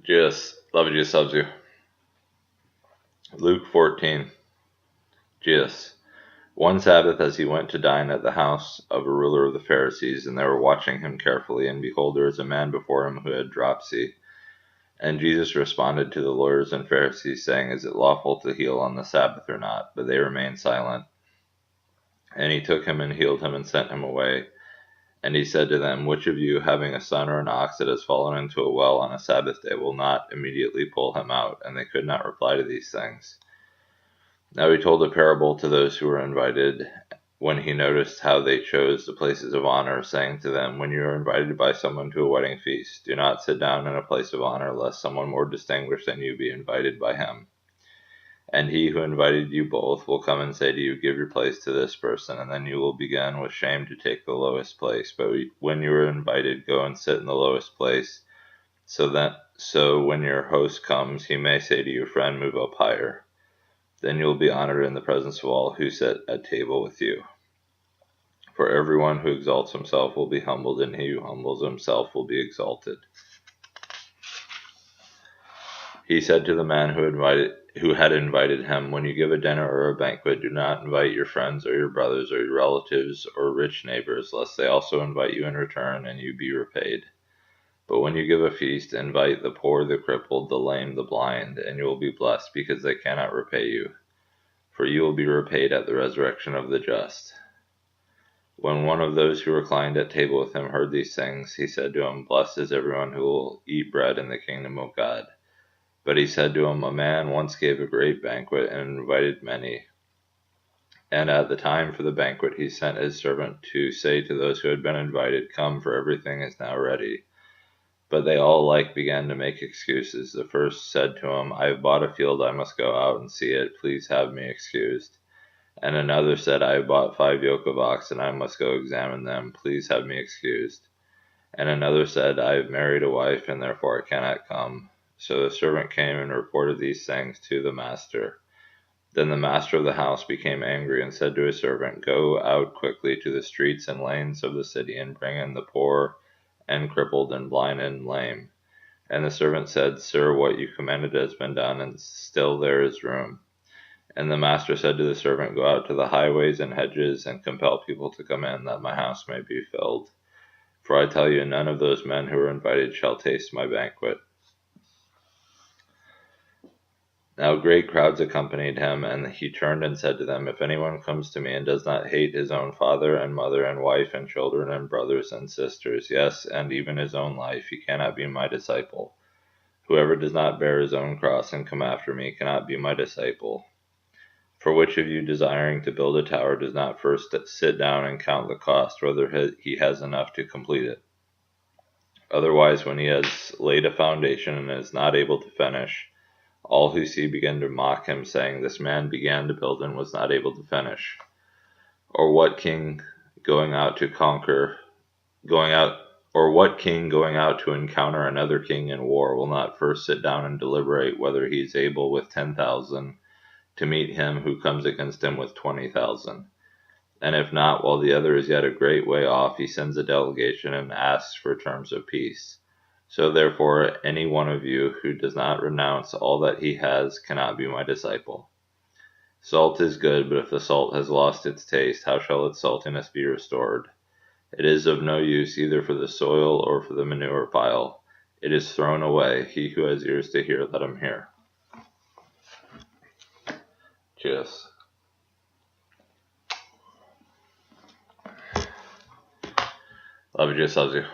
Jesus, love you, Jesus loves you. Luke 14. Jesus. One Sabbath, as he went to dine at the house of a ruler of the Pharisees, and they were watching him carefully, and behold, there was a man before him who had dropsy. And Jesus responded to the lawyers and Pharisees, saying, Is it lawful to heal on the Sabbath or not? But they remained silent. And he took him and healed him and sent him away. And he said to them, Which of you, having a son or an ox that has fallen into a well on a Sabbath day, will not immediately pull him out? And they could not reply to these things. Now he told a parable to those who were invited, when he noticed how they chose the places of honor, saying to them, When you are invited by someone to a wedding feast, do not sit down in a place of honor, lest someone more distinguished than you be invited by him. And he who invited you both will come and say to you, Give your place to this person, and then you will begin with shame to take the lowest place. But when you are invited, go and sit in the lowest place, so when your host comes, he may say to you, Friend, move up higher. Then you will be honored in the presence of all who sit at table with you. For everyone who exalts himself will be humbled, and he who humbles himself will be exalted. He said to the man who had invited him, When you give a dinner or a banquet, do not invite your friends or your brothers or your relatives or rich neighbors, lest they also invite you in return and you be repaid. But when you give a feast, invite the poor, the crippled, the lame, the blind, and you will be blessed, because they cannot repay you. For you will be repaid at the resurrection of the just. When one of those who reclined at table with him heard these things, he said to him, Blessed is everyone who will eat bread in the kingdom of God. But he said to him, A man once gave a great banquet and invited many. And at the time for the banquet he sent his servant to say to those who had been invited, Come, for everything is now ready. But they all alike began to make excuses. The first said to him, I have bought a field, I must go out and see it. Please have me excused. And another said, I have bought 5 yoke of oxen, I must go examine them. Please have me excused. And another said, I have married a wife, and therefore I cannot come. So the servant came and reported these things to the master. Then the master of the house became angry and said to his servant, Go out quickly to the streets and lanes of the city, and bring in the poor and crippled and blind and lame. And the servant said, Sir, what you commanded has been done, and still there is room. And the master said to the servant, Go out to the highways and hedges, and compel people to come in, that my house may be filled. For I tell you, none of those men who are invited shall taste my banquet. Now great crowds accompanied him, and he turned and said to them, If anyone comes to me and does not hate his own father and mother and wife and children and brothers and sisters, yes, and even his own life, he cannot be my disciple. Whoever does not bear his own cross and come after me cannot be my disciple. For which of you, desiring to build a tower, does not first sit down and count the cost, whether he has enough to complete it? Otherwise, when he has laid a foundation and is not able to finish, all who see begin to mock him, saying, This man began to build and was not able to finish. Or what king going out to encounter another king in war will not first sit down and deliberate whether he is able with 10,000 to meet him who comes against him with 20,000? And if not, while the other is yet a great way off, he sends a delegation and asks for terms of peace. So therefore, any one of you who does not renounce all that he has cannot be my disciple. Salt is good, but if the salt has lost its taste, how shall its saltiness be restored? It is of no use either for the soil or for the manure pile. It is thrown away. He who has ears to hear, let him hear. Cheers. Love you, Jesus loves you.